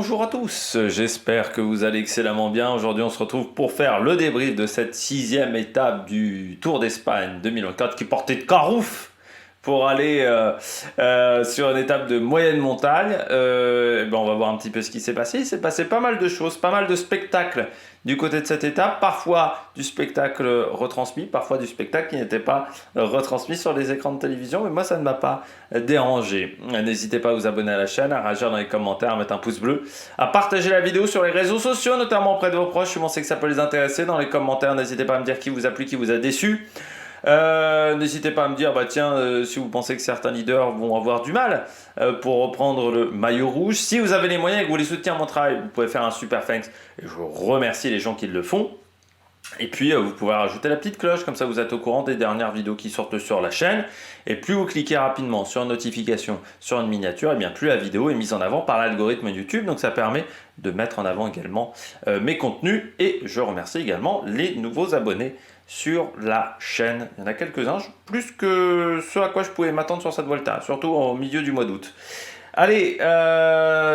bonjour à tous, j'espère que vous allez excellemment bien. Aujourd'hui on se retrouve pour faire le débrief de cette 6e étape du Tour d'Espagne 2024 qui portait de Carouf pour aller sur une étape de moyenne montagne. On va voir un petit peu ce qui s'est passé. Il s'est passé pas mal de choses, pas mal de spectacles du côté de cette étape. Parfois du spectacle retransmis, parfois du spectacle qui n'était pas retransmis sur les écrans de télévision. Mais moi, ça ne m'a pas dérangé. N'hésitez pas à vous abonner à la chaîne, à réagir dans les commentaires, à mettre un pouce bleu, à partager la vidéo sur les réseaux sociaux, notamment auprès de vos proches. Je pensais que ça peut les intéresser. Dans les commentaires, n'hésitez pas à me dire qui vous a plu, qui vous a déçu. N'hésitez pas à me dire si vous pensez que certains leaders vont avoir du mal pour reprendre le maillot rouge. Si vous avez les moyens et que vous voulez soutenir mon travail, vous pouvez faire un super thanks et je remercie les gens qui le font. Et puis vous pouvez rajouter la petite cloche, comme ça vous êtes au courant des dernières vidéos qui sortent sur la chaîne. Et plus vous cliquez rapidement sur une notification, sur une miniature, et bien plus la vidéo est mise en avant par l'algorithme YouTube. Donc ça permet de mettre en avant également mes contenus. Et je remercie également les nouveaux abonnés sur la chaîne. Il y en a quelques-uns, plus que ce à quoi je pouvais m'attendre sur cette Volta, surtout au milieu du mois d'août. Allez,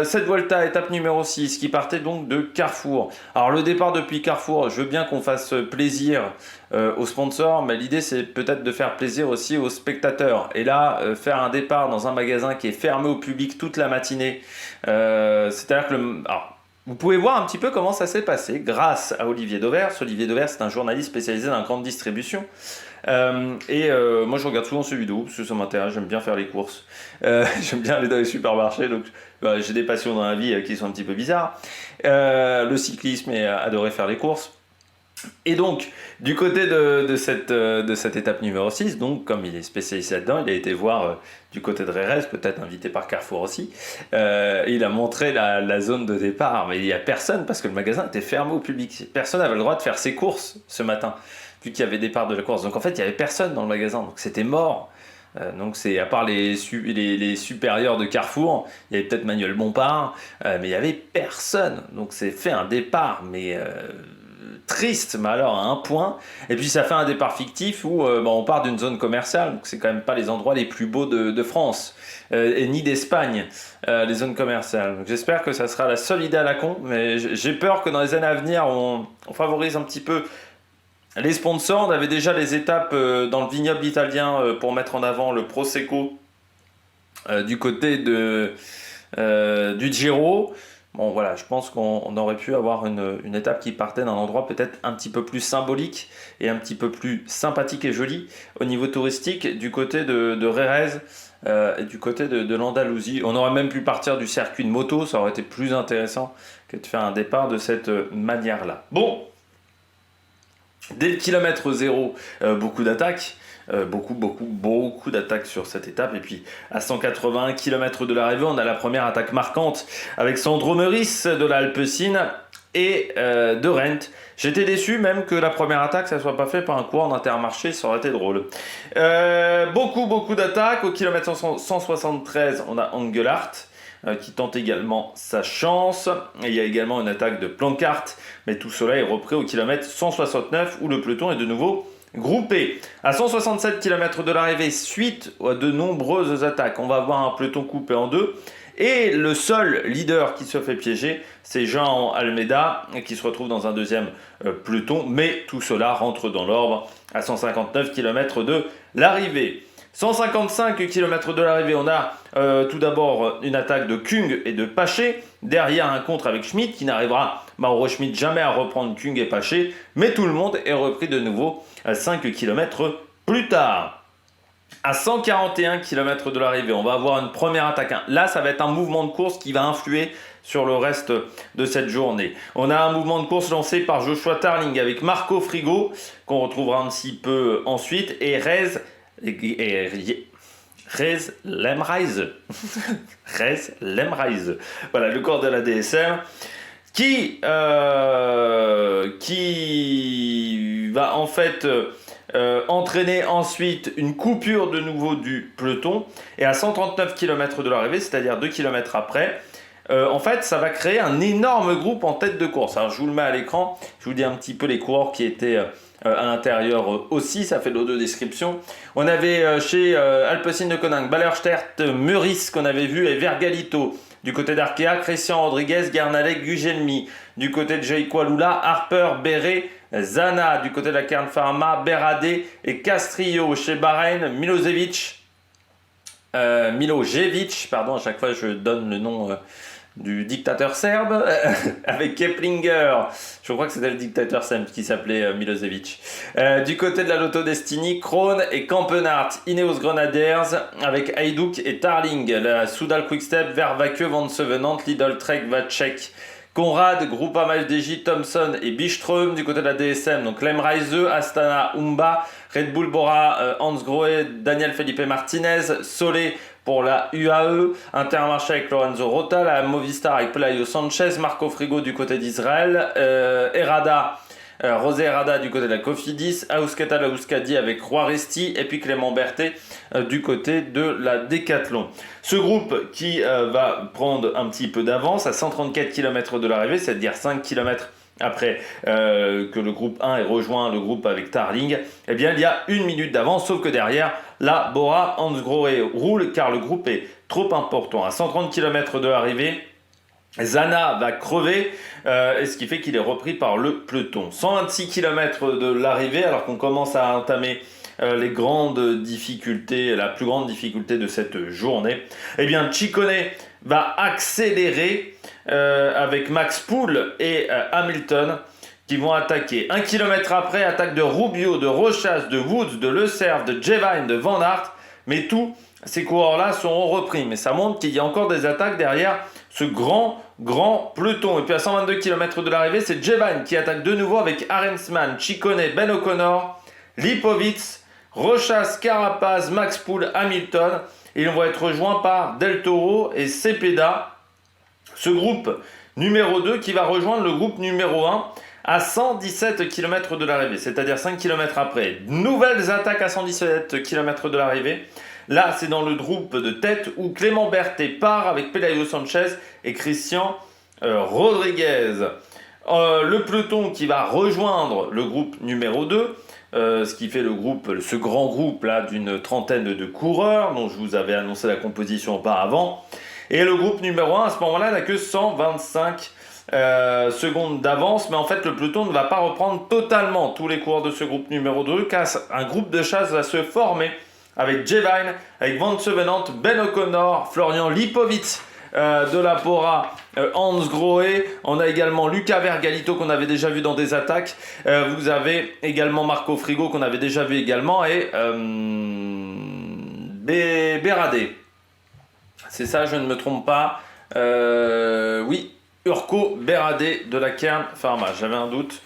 cette Volta, étape numéro 6, qui partait donc de Carrefour. Alors le départ depuis Carrefour, je veux bien qu'on fasse plaisir aux sponsors, mais l'idée c'est peut-être de faire plaisir aussi aux spectateurs. Et là, faire un départ dans un magasin qui est fermé au public toute la matinée, c'est-à-dire que vous pouvez voir un petit peu comment ça s'est passé grâce à Olivier Dauvers. Olivier Dauvers, c'est un journaliste spécialisé dans la grande distribution. Moi, je regarde souvent ces vidéos parce que ça m'intéresse. J'aime bien faire les courses. J'aime bien aller dans les supermarchés. Donc, j'ai des passions dans la vie qui sont un petit peu bizarres. Le cyclisme et adorer faire les courses. Et donc, du côté de cette étape numéro 6, donc comme il est spécialisé là-dedans, il a été voir du côté de Rérez, peut-être invité par Carrefour aussi, il a montré la zone de départ, mais il n'y a personne parce que le magasin était fermé au public. Personne n'avait le droit de faire ses courses ce matin, vu qu'il y avait départ de la course. Donc en fait, il n'y avait personne dans le magasin, donc c'était mort. Donc c'est à part les supérieurs de Carrefour, il y avait peut-être Manuel Bompard, mais il n'y avait personne. Donc c'est fait un départ, mais triste, mais alors à un point. Et puis ça fait un départ fictif où on part d'une zone commerciale, donc c'est quand même pas les endroits les plus beaux de France et ni d'Espagne, les zones commerciales. Donc j'espère que ça sera la seule idée à la con, mais j'ai peur que dans les années à venir on favorise un petit peu les sponsors. On avait déjà les étapes dans le vignoble italien pour mettre en avant le Prosecco du côté du Giro. Bon voilà, je pense qu'on aurait pu avoir une étape qui partait d'un endroit peut-être un petit peu plus symbolique et un petit peu plus sympathique et joli au niveau touristique du côté de Rérez et du côté de l'Andalousie. On aurait même pu partir du circuit de moto, ça aurait été plus intéressant que de faire un départ de cette manière-là. Bon, dès le kilomètre 0, beaucoup d'attaques. Beaucoup d'attaques sur cette étape. Et puis à 181 km de l'arrivée, on a la première attaque marquante avec Sandro Meurice de la Alpecin et de Rent. J'étais déçu même que la première attaque ça soit pas fait par un coureur d'Intermarché, ça aurait été drôle. Beaucoup d'attaques. Au kilomètre 173, on a Engelhardt qui tente également sa chance. Et il y a également une attaque de Plancart, mais tout cela est repris au kilomètre 169 où le peloton est de nouveau groupé. À 167 km de l'arrivée, suite à de nombreuses attaques, on va avoir un peloton coupé en deux. Et le seul leader qui se fait piéger, c'est Jean Almeida, qui se retrouve dans un deuxième peloton. Mais tout cela rentre dans l'ordre à 159 km de l'arrivée. 155 km de l'arrivée, on a tout d'abord une attaque de Kung et de Paché. Derrière un contre avec Schmidt qui n'arrivera, Mauro Schmidt, jamais à reprendre Kung et Paché. Mais tout le monde est repris de nouveau 5 km plus tard. À 141 km de l'arrivée, on va avoir une première attaque. Là, ça va être un mouvement de course qui va influer sur le reste de cette journée. On a un mouvement de course lancé par Joshua Tarling avec Marco Frigo, qu'on retrouvera un petit peu ensuite, et Rez Lemreise. Rez Lemreise. Voilà, le corps de la DSM qui va en fait entraîner ensuite une coupure de nouveau du peloton. Et à 139 km de l'arrivée, c'est-à-dire 2 km après, en fait, ça va créer un énorme groupe en tête de course. Alors, je vous le mets à l'écran. Je vous dis un petit peu les coureurs qui étaient à l'intérieur aussi. Ça fait l'audio description. On avait chez Alpecin de Koning, Ballerstedt, Meurice qu'on avait vu et Vergalito Du côté d'Arkea, Christian Rodriguez, Guernalec, Gugelmi. Du côté de Jaïkwalula, Harper, Beret, Zana. Du côté de la Cairn Pharma, Beradé et Castrillo. Chez Bahreïn, Milojevic, pardon, à chaque fois je donne le nom du dictateur serbe, avec Keplinger. Je crois que c'était le dictateur serbe qui s'appelait Milosevic. Du côté de la Lotto Destiny, Krohn et Kampenhardt. Ineos Grenadiers avec Hajduk et Tarling. La Soudal Quickstep, Vervaeke, Van Sevenant, Lidl Trek, Vacek. Conrad, Groupama FDJ, Thompson et Biström. Du côté de la DSM, donc Lemreise, Astana, Umba, Red Bull Bora, Hans Grohe, Daniel Felipe Martinez, Solé pour la UAE, Intermarché avec Lorenzo Rota, la Movistar avec Pelayo Sanchez, Marco Frigo du côté d'Israël, Herrada, José Herrada du côté de la Cofidis, Euskata la Euskadi avec Roi Resti et puis Clément Berthet du côté de la Decathlon. Ce groupe qui va prendre un petit peu d'avance à 134 km de l'arrivée, c'est-à-dire 5 km après que le groupe 1 ait rejoint le groupe avec Tarling, eh bien il y a 1 minute d'avance, sauf que derrière, la Bora Hansgrohe roule car le groupe est trop important. À 130 km de l'arrivée, Zana va crever, et ce qui fait qu'il est repris par le peloton. 126 km de l'arrivée, alors qu'on commence à entamer les grandes difficultés, la plus grande difficulté de cette journée. Eh bien, Ciccone va accélérer avec Max Poole et Hamilton qui vont attaquer. 1 km après, attaque de Rubio, de Rochas, de Woods, de Le Cerf, de Jevine, de Van Aert. Mais tous ces coureurs-là seront repris. Mais ça montre qu'il y a encore des attaques derrière ce grand peloton. Et puis à 122 km de l'arrivée, c'est Jevine qui attaque de nouveau avec Arensman, Ciccone, Ben O'Connor, Lipovic, Rochas, Carapaz, Max Poole, Hamilton. Et ils vont être rejoints par Del Toro et Cepeda. Ce groupe numéro 2 qui va rejoindre le groupe numéro 1 à 117 km de l'arrivée, c'est-à-dire 5 km après. Nouvelles attaques à 117 km de l'arrivée. Là, c'est dans le groupe de tête où Clément Berthet part avec Pelayo Sanchez et Christian Rodriguez. Le peloton qui va rejoindre le groupe numéro 2, ce qui fait ce grand groupe là d'une trentaine de coureurs dont je vous avais annoncé la composition auparavant. Et le groupe numéro 1 à ce moment-là n'a que 125 secondes d'avance, mais en fait le peloton ne va pas reprendre totalement tous les coureurs de ce groupe numéro 2 car un groupe de chasse va se former avec Jevine, avec Van Sevenant, Ben O'Connor, Florian Lipovic de la Bora, Hans Grohe. On a également Luca Vergalito qu'on avait déjà vu dans des attaques. Vous avez également Marco Frigo qu'on avait déjà vu également et Beradé. C'est ça, je ne me trompe pas. Oui, Urko Beradé de la Cairn Pharma. J'avais un doute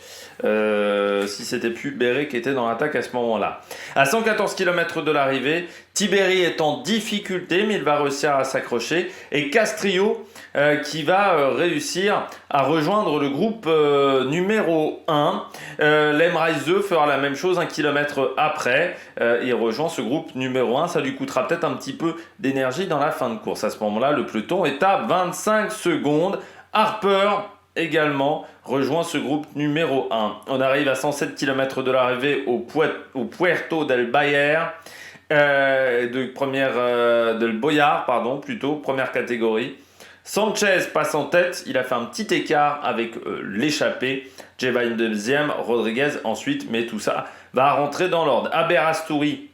si c'était plus Beret qui était dans l'attaque à ce moment-là. À 114 km de l'arrivée, Tiberi est en difficulté, mais il va réussir à s'accrocher. Et Castrillo qui va réussir à rejoindre le groupe numéro 1. Lemreise fera la même chose 1 km après. Il rejoint ce groupe numéro 1. Ça lui coûtera peut-être un petit peu d'énergie dans la fin de course. À ce moment-là, le peloton est à 25 secondes. Harper également rejoint ce groupe numéro 1. On arrive à 107 km de l'arrivée au Puerto del Bayer, del Boyar, première catégorie. Sanchez passe en tête, il a fait un petit écart avec l'échappée. Jevine deuxième, Rodriguez ensuite, mais tout ça va rentrer dans l'ordre. Aberasturi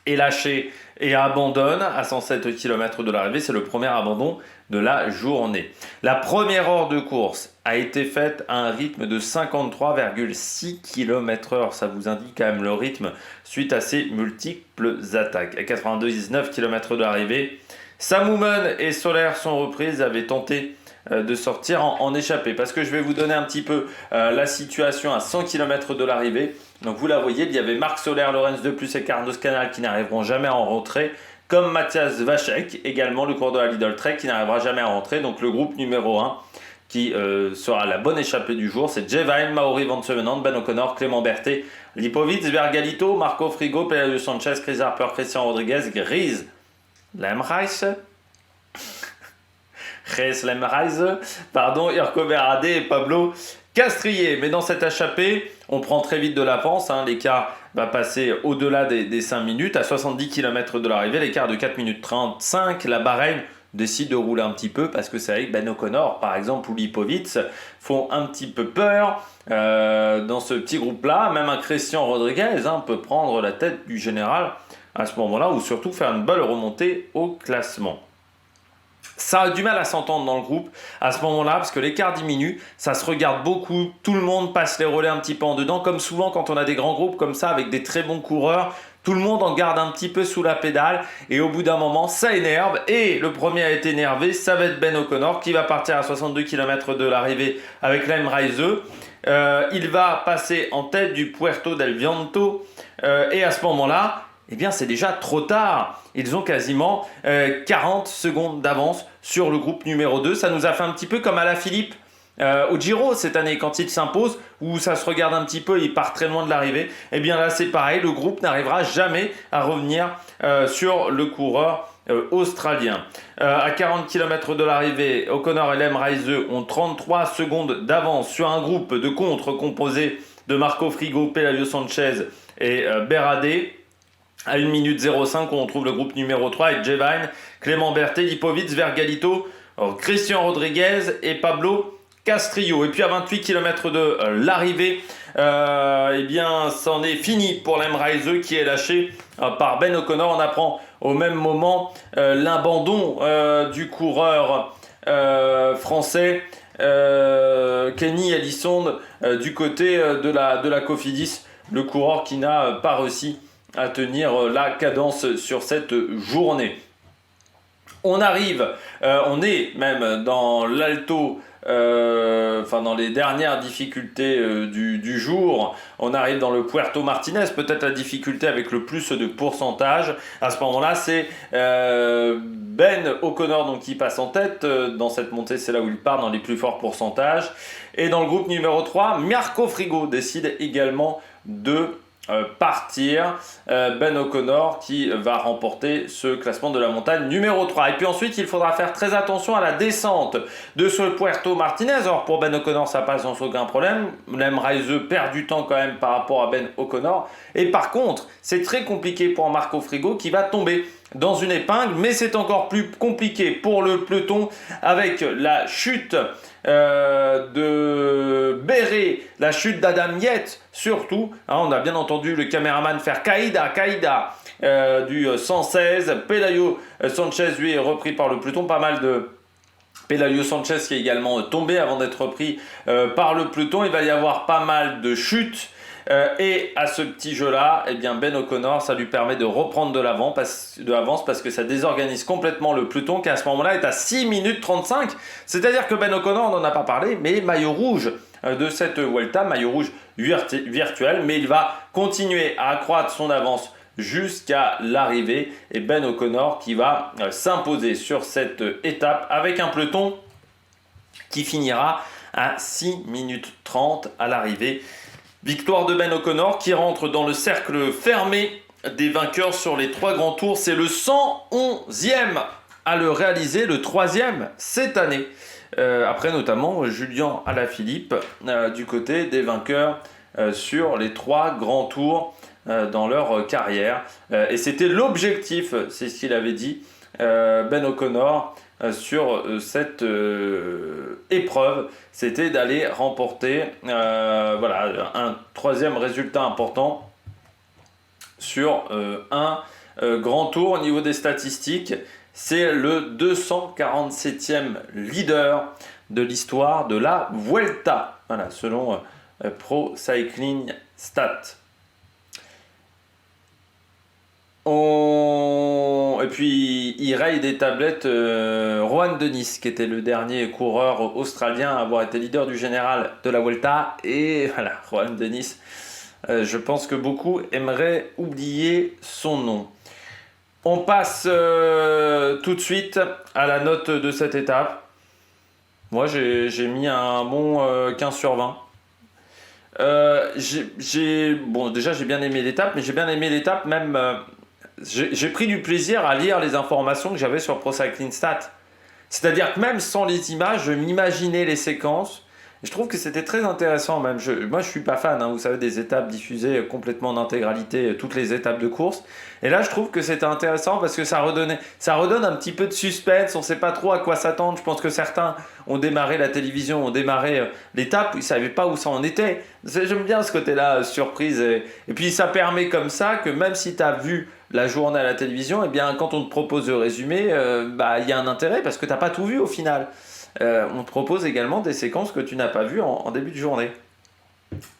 est lâché et abandonne à 107 km de l'arrivée. C'est le premier abandon de la journée. La première heure de course a été faite à un rythme de 53,6 km/h. Ça vous indique quand même le rythme suite à ces multiples attaques. À 82,19 km de l'arrivée, Sam Oomen et Soler sont reprises, avaient tenté de sortir en échappée. Parce que je vais vous donner un petit peu la situation à 100 km de l'arrivée. Donc vous la voyez, il y avait Marc Soler, Lorenz De Plus et Carlos Canal qui n'arriveront jamais à en rentrer. Comme Matthias Vacek, également le coureur de la Lidl Trek qui n'arrivera jamais à rentrer. Donc le groupe numéro 1 qui sera la bonne échappée du jour, c'est Jevine, Mauri Van Sevenant, Ben O'Connor, Clément Berthet, Lipovic, Vergalito, Marco Frigo, Pelayo Sanchez, Chris Harper, Christian Rodriguez, Gries Lemreise, Urko Beradé et Pablo Castrillet. Mais dans cette échappée, on prend très vite de l'avance. L'écart va passer au-delà des 5 minutes. À 70 km de l'arrivée, l'écart de 4 minutes 35. La Bahreïn décide de rouler un petit peu parce que c'est avec Ben O'Connor, par exemple, ou Lipovic font un petit peu peur dans ce petit groupe-là. Même un Christian Rodriguez peut prendre la tête du général à ce moment-là ou surtout faire une belle remontée au classement. Ça a du mal à s'entendre dans le groupe à ce moment-là parce que l'écart diminue, ça se regarde beaucoup, tout le monde passe les relais un petit peu en dedans, comme souvent quand on a des grands groupes comme ça avec des très bons coureurs, tout le monde en garde un petit peu sous la pédale et au bout d'un moment ça énerve et le premier à être énervé, ça va être Ben O'Connor qui va partir à 62 km de l'arrivée avec l'M Raise. Il va passer en tête du Puerto del Viento et à ce moment-là, eh bien c'est déjà trop tard. Ils ont quasiment 40 secondes d'avance sur le groupe numéro 2. Ça nous a fait un petit peu comme Alaphilippe au Giro cette année quand il s'impose, où ça se regarde un petit peu, il part très loin de l'arrivée. Et bien là c'est pareil, le groupe n'arrivera jamais à revenir sur le coureur australien. À 40 km de l'arrivée, O'Connor et L'M Raise ont 33 secondes d'avance sur un groupe de contre composé de Marco Frigo, Pelayo Sanchez et Beradé. À 1 minute 05, on trouve le groupe numéro 3 avec Jevine, Clément Berthet, Lipovic, Vergalito, Christian Rodriguez et Pablo Castrillo. Et puis à 28 km de l'arrivée, eh bien, c'en est fini pour L'M Raise qui est lâché par Ben O'Connor. On apprend au même moment l'abandon du coureur français Kenny Elissonde du côté de la Cofidis, le coureur qui n'a pas réussi à tenir la cadence sur cette journée. On arrive, on est même dans l'alto, dans les dernières difficultés du jour. On arrive dans le Puerto Martinez, peut-être la difficulté avec le plus de pourcentage. À ce moment-là, c'est Ben O'Connor donc, qui passe en tête. Dans cette montée, c'est là où il part dans les plus forts pourcentages. Et dans le groupe numéro 3, Marco Frigo décide également de partir. Ben O'Connor qui va remporter ce classement de la montagne numéro 3. Et puis ensuite il faudra faire très attention à la descente de ce Puerto Martinez. Alors pour Ben O'Connor ça passe sans aucun problème, L'M Raise perd du temps quand même par rapport à Ben O'Connor, et par contre c'est très compliqué pour Marco Frigo qui va tomber dans une épingle, mais c'est encore plus compliqué pour le peloton avec la chute de Béré, la chute d'Adam Yates surtout. On a bien entendu le caméraman faire Caïda du 116. Pelayo Sanchez lui est repris par le peloton, pas mal de Pelayo Sanchez qui est également tombé avant d'être repris par le peloton. Il va y avoir pas mal de chutes. Et à ce petit jeu-là, eh bien Ben O'Connor, ça lui permet de reprendre de l'avance parce que ça désorganise complètement le peloton qui à ce moment-là est à 6 minutes 35. C'est-à-dire que Ben O'Connor, on n'en a pas parlé, mais maillot rouge de cette Vuelta, maillot rouge virtuel, mais il va continuer à accroître son avance jusqu'à l'arrivée. Et Ben O'Connor qui va s'imposer sur cette étape avec un peloton qui finira à 6 minutes 30 à l'arrivée. Victoire de Ben O'Connor qui rentre dans le cercle fermé des vainqueurs sur les 3 grands tours. C'est le 111e à le réaliser, le 3e cette année. Après notamment Julien Alaphilippe du côté des vainqueurs sur les 3 grands tours dans leur carrière. Et c'était l'objectif, c'est ce qu'il avait dit, Ben O'Connor, sur cette épreuve, c'était d'aller remporter un 3e résultat important sur un grand tour. Au niveau des statistiques, c'est le 247e leader de l'histoire de la Vuelta, voilà, selon Pro Cycling Stats. Et puis il raye des tablettes Rohan Dennis, qui était le dernier coureur australien à avoir été leader du général de la Vuelta. Et voilà, Rohan Dennis, je pense que beaucoup aimeraient oublier son nom. On passe tout de suite à la note de cette étape. Moi j'ai mis un bon 15 sur 20. Déjà j'ai bien aimé l'étape, mais j'ai bien aimé l'étape même... J'ai pris du plaisir à lire les informations que j'avais sur Pro Cycling Stats. C'est-à-dire que même sans les images, je m'imaginais les séquences Je trouve que c'était très intéressant même. Moi, je suis pas fan, hein, vous savez, des étapes diffusées complètement en intégralité, toutes les étapes de course. Et là, je trouve que c'était intéressant parce que ça redonne un petit peu de suspense. On sait pas trop à quoi s'attendre. Je pense que certains ont démarré la télévision, ont démarré l'étape, ils savaient pas où ça en était. J'aime bien ce côté-là, surprise. Et puis, ça permet comme ça que même si tu as vu la journée à la télévision, eh bien, quand on te propose de résumer, bah, il y a un intérêt parce que t'as pas tout vu au final. On te propose également des séquences que tu n'as pas vues en début de journée.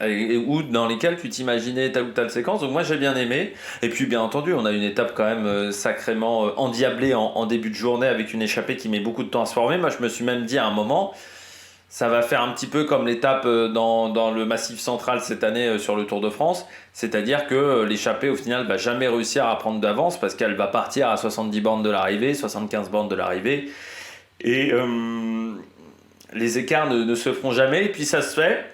Ou dans lesquelles tu t'imaginais telle ou telle séquence. Donc moi j'ai bien aimé. Et puis bien entendu, on a une étape quand même sacrément endiablée en début de journée avec une échappée qui met beaucoup de temps à se former. Moi je me suis même dit à un moment, ça va faire un petit peu comme l'étape dans le Massif central cette année sur le Tour de France. C'est-à-dire que l'échappée au final va jamais réussir à prendre d'avance parce qu'elle va partir à 70 bornes de l'arrivée, 75 bornes de l'arrivée. Et les écarts ne se feront jamais. Et puis ça se fait.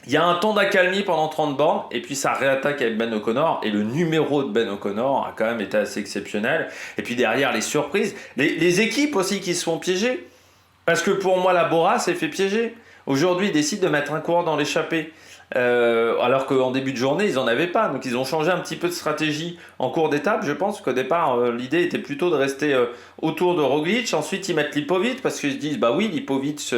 Il y a un temps d'accalmie pendant 30 bornes. Et puis ça réattaque avec Ben O'Connor. Et le numéro de Ben O'Connor a quand même été assez exceptionnel. Et puis derrière, les surprises. Les équipes aussi qui se font piéger. Parce que pour moi, la Bora s'est fait piéger. Aujourd'hui, ils décident de mettre un coureur dans l'échappée. Alors qu'en début de journée, ils n'en avaient pas. Donc ils ont changé un petit peu de stratégie en cours d'étape. Je pense qu'au départ, l'idée était plutôt de rester autour de Roglic. Ensuite, ils mettent Lipovic parce qu'ils se disent, bah oui, Lipovic,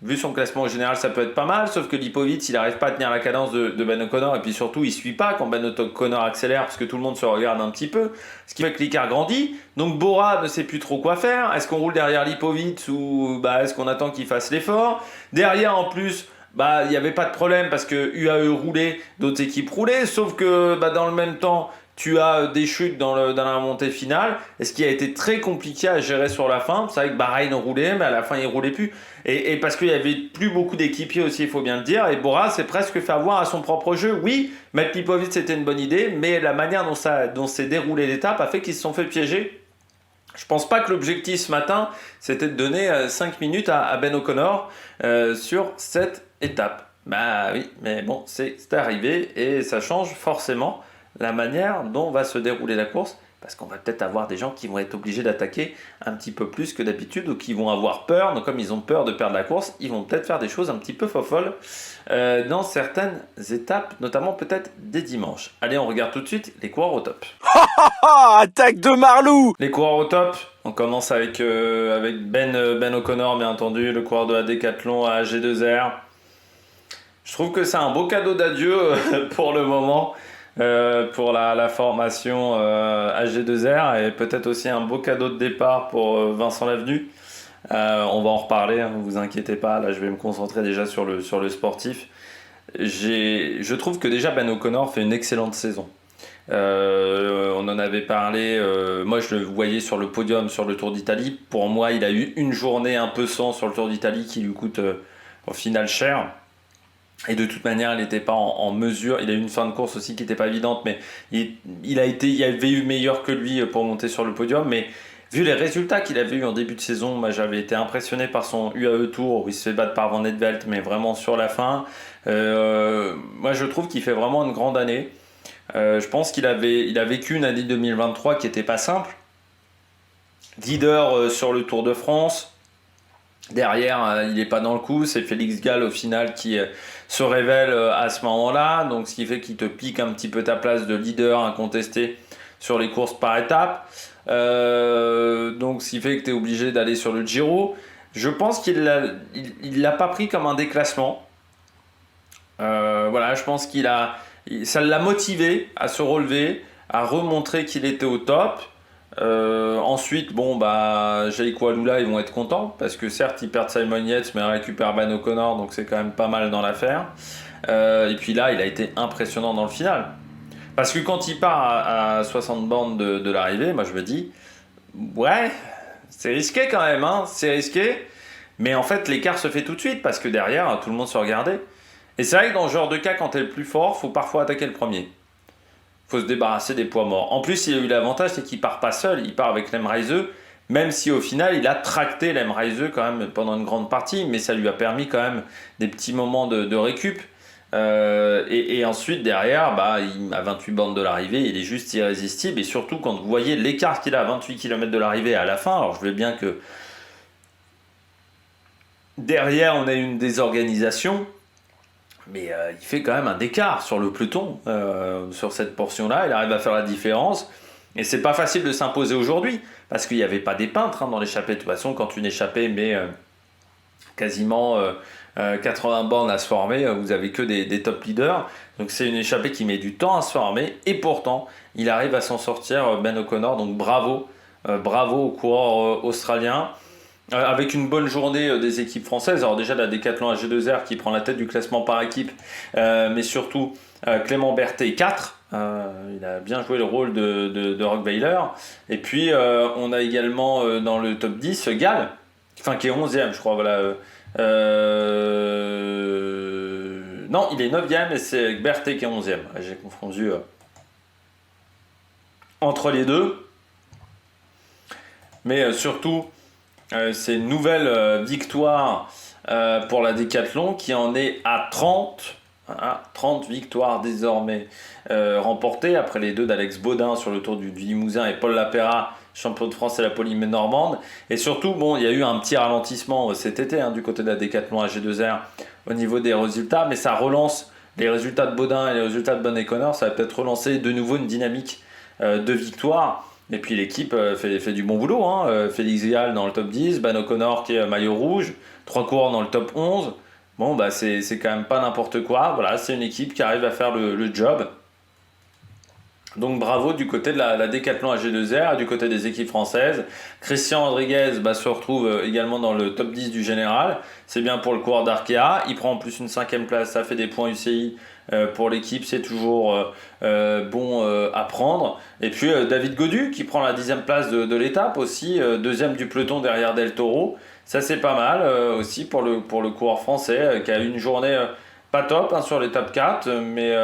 vu son classement au général, ça peut être pas mal. Sauf que Lipovic, il n'arrive pas à tenir la cadence de Ben O'Connor. Et puis surtout, il ne suit pas quand Ben O'Connor accélère parce que tout le monde se regarde un petit peu. Ce qui fait que l'écart grandit. Donc Bora ne sait plus trop quoi faire. Est-ce qu'on roule derrière Lipovic ou est-ce qu'on attend qu'il fasse l'effort? Derrière, en plus, il n'y avait pas de problème parce que UAE roulait, d'autres équipes roulaient, sauf que dans le même temps, tu as des chutes dans la montée finale, et ce qui a été très compliqué à gérer sur la fin. C'est vrai que Bahreïn roulait, mais à la fin, il ne roulait plus. Et parce qu'il n'y avait plus beaucoup d'équipiers aussi, il faut bien le dire, et Bora s'est presque fait avoir à son propre jeu. Oui, mettre Lipovic, c'était une bonne idée, mais la manière dont s'est déroulée l'étape a fait qu'ils se sont fait piéger. Je pense pas que l'objectif ce matin, c'était de donner 5 minutes à Ben O'Connor sur cette étape. Bah oui, mais bon, c'est arrivé et ça change forcément la manière dont va se dérouler la course parce qu'on va peut-être avoir des gens qui vont être obligés d'attaquer un petit peu plus que d'habitude ou qui vont avoir peur. Donc comme ils ont peur de perdre la course, ils vont peut-être faire des choses un petit peu folles dans certaines étapes, notamment peut-être des dimanches. Allez, on regarde tout de suite les coureurs au top. Attaque de Marlou! Les coureurs au top, on commence avec Ben O'Connor, bien entendu, le coureur de la Décathlon à AG2R. Je trouve que c'est un beau cadeau d'adieu pour le moment, pour la formation AG2R et peut-être aussi un beau cadeau de départ pour Vincent Lavenu. On va en reparler, hein, ne vous inquiétez pas, là je vais me concentrer déjà sur le sportif. Je trouve que déjà Ben O'Connor fait une excellente saison. On en avait parlé, moi je le voyais sur le podium sur le Tour d'Italie. Pour moi, il a eu une journée un peu sans sur le Tour d'Italie qui lui coûte au final cher. Et de toute manière, il n'était pas en mesure. Il a eu une fin de course aussi qui n'était pas évidente, mais il y avait eu meilleur que lui pour monter sur le podium. Mais vu les résultats qu'il avait eu en début de saison, moi j'avais été impressionné par son UAE Tour où il se fait battre par Van Edvelt, mais vraiment sur la fin. Moi je trouve qu'il fait vraiment une grande année. Je pense qu'il a vécu une année 2023 qui n'était pas simple. Leader sur le Tour de France. Derrière, il n'est pas dans le coup. C'est Félix Gall au final qui se révèle à ce moment-là. Donc, ce qui fait qu'il te pique un petit peu ta place de leader incontesté sur les courses par étapes. Donc, ce qui fait que tu es obligé d'aller sur le Giro. Je pense qu'il l'a pas pris comme un déclassement. Voilà, je pense ça l'a motivé à se relever, à remontrer qu'il était au top. Ensuite, Jayco Alula, ils vont être contents parce que certes, ils perdent Simon Yates, mais ils récupèrent Ben O'Connor, donc c'est quand même pas mal dans l'affaire. Et puis là, il a été impressionnant dans le final. Parce que quand il part à 60 bornes de l'arrivée, moi je me dis, ouais, c'est risqué quand même, hein, c'est risqué. Mais en fait, l'écart se fait tout de suite parce que derrière, tout le monde se regardait. Et c'est vrai que dans ce genre de cas, quand tu es le plus fort, faut parfois attaquer le premier. Faut se débarrasser des poids morts. En plus, il a eu l'avantage, c'est qu'il part pas seul, il part avec Lem Reise, même si au final, il a tracté Lem Reise quand même pendant une grande partie, mais ça lui a permis quand même des petits moments de récup. Et ensuite, derrière, à 28 bornes de l'arrivée, il est juste irrésistible. Et surtout, quand vous voyez l'écart qu'il a à 28 km de l'arrivée à la fin, alors je veux bien que Derrière, on a une désorganisation, mais il fait quand même un écart sur le peloton, sur cette portion-là. Il arrive à faire la différence. Et c'est pas facile de s'imposer aujourd'hui, parce qu'il n'y avait pas des peintres dans l'échappée. De toute façon, quand une échappée met quasiment 80 bornes à se former, vous avez que des top leaders. Donc c'est une échappée qui met du temps à se former, et pourtant, il arrive à s'en sortir, Ben O'Connor. Donc bravo au coureur australien. Avec une bonne journée des équipes françaises. Alors déjà la Decathlon AG2R qui prend la tête du classement par équipe, mais surtout Clément Berthet 4. Il a bien joué le rôle de Rockweiler. Et puis on a également dans le top 10 Gall, enfin qui est 11e je crois. Voilà. Non, il est 9e et c'est Berthet qui est 11e. J'ai confondu entre les deux. Mais surtout, c'est une nouvelle victoire pour la Décathlon qui en est à 30. Hein, 30 victoires désormais remportées après les deux d'Alex Baudin sur le Tour du Limousin et Paul Lapéra, champion de France et la Polymée normande. Et surtout, bon, il y a eu un petit ralentissement cet été du côté de la Décathlon AG2R au niveau des résultats, mais ça relance les résultats de Baudin et les résultats de Ben O'Connor. Ça va peut-être relancer de nouveau une dynamique de victoire. Et puis l'équipe fait du bon boulot. Félix Gall dans le top 10, Ben O'Connor qui est maillot rouge, 3 coureurs dans le top 11. Bon, bah c'est quand même pas n'importe quoi. Voilà, c'est une équipe qui arrive à faire le job. Donc bravo du côté de la Décathlon AG2R et du côté des équipes françaises. Christian Rodriguez se retrouve également dans le top 10 du général. C'est bien pour le coureur d'Arkea. Il prend en plus une 5e place. Ça fait des points UCI pour l'équipe. C'est toujours bon à prendre. Et puis David Gaudu qui prend la 10e place de l'étape aussi. Deuxième du peloton derrière Del Toro. Ça c'est pas mal aussi pour le coureur français qui a eu une journée pas top sur l'étape 4. Mais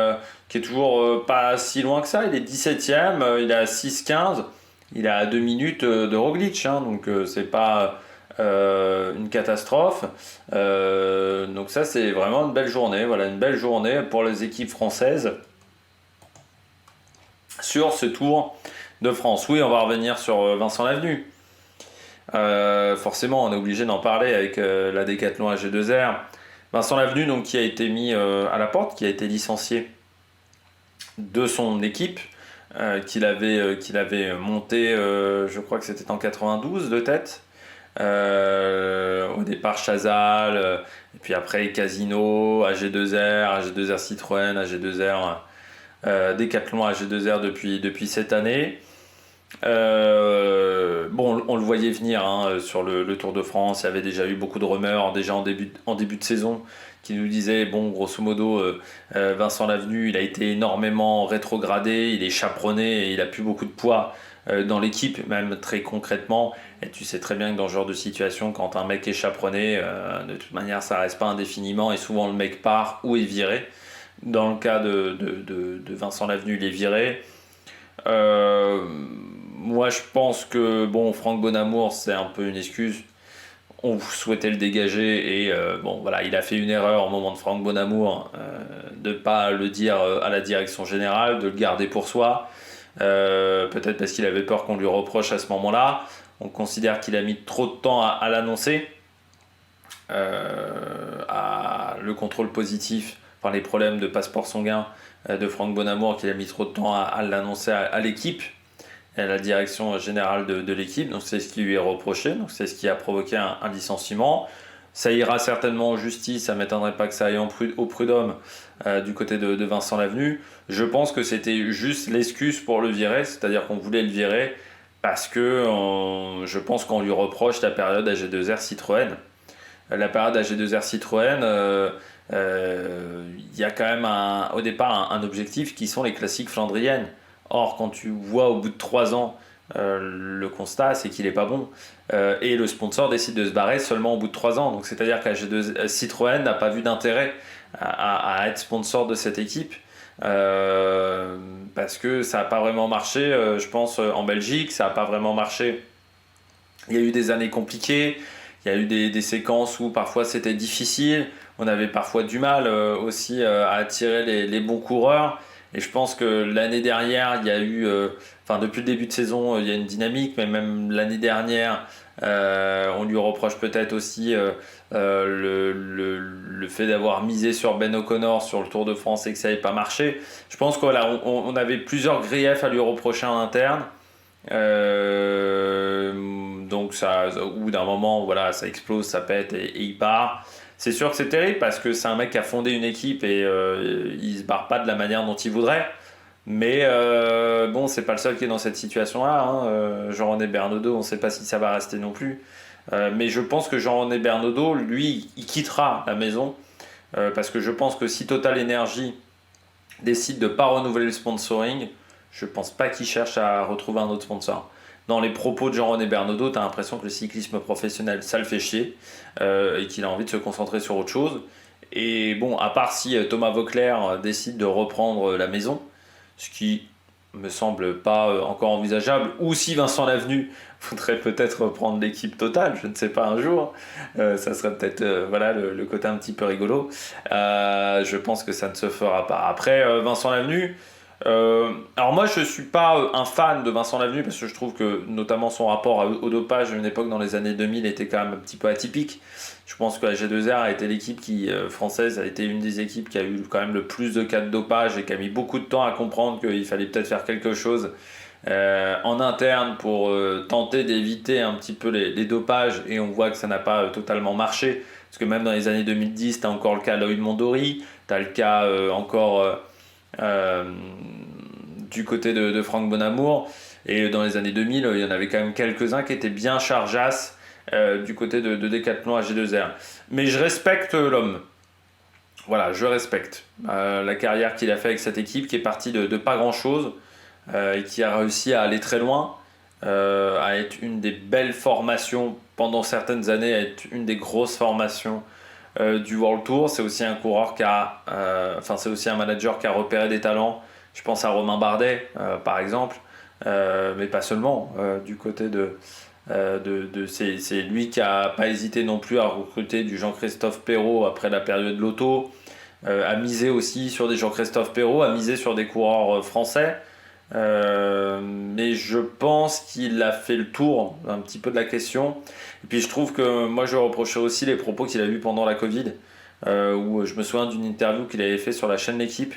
qui est toujours pas si loin que ça. Il est 17e, il est à 6,15, il est à 2 minutes de Roglic, donc c'est pas une catastrophe. Donc ça c'est vraiment une belle journée, voilà, une belle journée pour les équipes françaises sur ce Tour de France. Oui, on va revenir sur Vincent Lavenu. Forcément, on est obligé d'en parler avec la Décathlon AG2R. Vincent Lavenu, donc, qui a été mis à la porte, qui a été licencié de son équipe qu'il avait monté, je crois que c'était en 92 de tête. Au départ Chazal, et puis après Casino, AG2R, AG2R Citroën, AG2R Décathlon AG2R depuis cette année. Bon, on le voyait venir sur le Tour de France. Il y avait déjà eu beaucoup de rumeurs déjà en début de saison qui nous disaient, bon, grosso modo, Vincent Lavenu, il a été énormément rétrogradé, il est chaperonné et il a plus beaucoup de poids dans l'équipe, même très concrètement. Et tu sais très bien que dans ce genre de situation, quand un mec est chaperonné, de toute manière, ça reste pas indéfiniment et souvent le mec part ou est viré. Dans le cas de Vincent Lavenu, il est viré. Moi, je pense que bon, Franck Bonamour, c'est un peu une excuse. On souhaitait le dégager et bon, voilà, il a fait une erreur au moment de Franck Bonamour de ne pas le dire à la direction générale, de le garder pour soi. Peut-être parce qu'il avait peur qu'on lui reproche à ce moment-là. On considère qu'il a mis trop de temps à l'annoncer. Le contrôle positif, enfin les problèmes de passeport sanguin de Franck Bonamour, qu'il a mis trop de temps à l'annoncer à l'équipe, à la direction générale de l'équipe. Donc c'est ce qui lui est reproché, donc c'est ce qui a provoqué un licenciement. Ça ira certainement en justice, ça ne m'étonnerait pas que ça aille au prud'homme du côté de Vincent Lavenu. Je pense que c'était juste l'excuse pour le virer, c'est-à-dire qu'on voulait le virer parce que je pense qu'on lui reproche la période AG2R Citroën. La période AG2R Citroën, il y a quand même au départ un objectif qui sont les classiques flandriennes. Or, quand tu vois au bout de 3 ans, le constat c'est qu'il n'est pas bon. Et le sponsor décide de se barrer seulement au bout de 3 ans. Donc c'est-à-dire qu'AG2 Citroën n'a pas vu d'intérêt à être sponsor de cette équipe. Parce que ça n'a pas vraiment marché, je pense, en Belgique, ça n'a pas vraiment marché. Il y a eu des années compliquées. Il y a eu des séquences où parfois c'était difficile, on avait parfois du mal aussi à attirer les bons coureurs. Et je pense que l'année dernière, il y a eu, depuis le début de saison, il y a une dynamique, mais même l'année dernière, on lui reproche peut-être aussi le fait d'avoir misé sur Ben O'Connor sur le Tour de France et que ça n'avait pas marché. Je pense qu'on voilà, on avait plusieurs griefs à lui reprocher en interne. Donc au bout d'un moment, voilà, ça explose, ça pète et il part. C'est sûr que c'est terrible parce que c'est un mec qui a fondé une équipe et il se barre pas de la manière dont il voudrait. Mais bon, c'est pas le seul qui est dans cette situation-là. Jean-René Bernaudot, on ne sait pas si ça va rester non plus. Mais je pense que Jean-René Bernaudot, lui, il quittera la maison. Parce que je pense que si Total Energy décide de ne pas renouveler le sponsoring, je pense pas qu'il cherche à retrouver un autre sponsor. Dans les propos de Jean-René Bernaudot, tu as l'impression que le cyclisme professionnel, ça le fait chier et qu'il a envie de se concentrer sur autre chose. Et bon, à part si Thomas Voeckler décide de reprendre la maison, ce qui me semble pas encore envisageable, ou si Vincent Lavenu voudrait peut-être reprendre l'équipe totale, je ne sais pas un jour, ça serait peut-être voilà le côté un petit peu rigolo. Je pense que ça ne se fera pas. Après, Vincent Lavenu, alors moi je suis pas un fan de Vincent Lavenu parce que je trouve que notamment son rapport au dopage à une époque dans les années 2000 était quand même un petit peu atypique. Je pense que la G2R a été l'équipe française a été une des équipes qui a eu quand même le plus de cas de dopage et qui a mis beaucoup de temps à comprendre qu'il fallait peut-être faire quelque chose en interne pour tenter d'éviter un petit peu les dopages, et on voit que ça n'a pas totalement marché parce que même dans les années 2010 tu as encore le cas Loïc Mondori, tu as le cas encore du côté de Franck Bonamour, et dans les années 2000 il y en avait quand même quelques-uns qui étaient bien chargeasses du côté de Decathlon à G2R. Mais je respecte l'homme. Voilà, je respecte la carrière qu'il a fait avec cette équipe qui est partie de pas grand-chose et qui a réussi à aller très loin, à être une des belles formations pendant certaines années, à être une des grosses formations du World Tour. C'est aussi un coureur c'est aussi un manager qui a repéré des talents. Je pense à Romain Bardet, par exemple, mais pas seulement. Du côté c'est lui qui a pas hésité non plus à recruter du Jean-Christophe Perrault après la période Lotto, à miser aussi sur des Jean-Christophe Perrault, à miser sur des coureurs français. Mais je pense qu'il a fait le tour un petit peu de la question. Et puis je trouve que moi je reprochais aussi les propos qu'il a eu pendant la Covid, où je me souviens d'une interview qu'il avait fait sur la chaîne L'Équipe,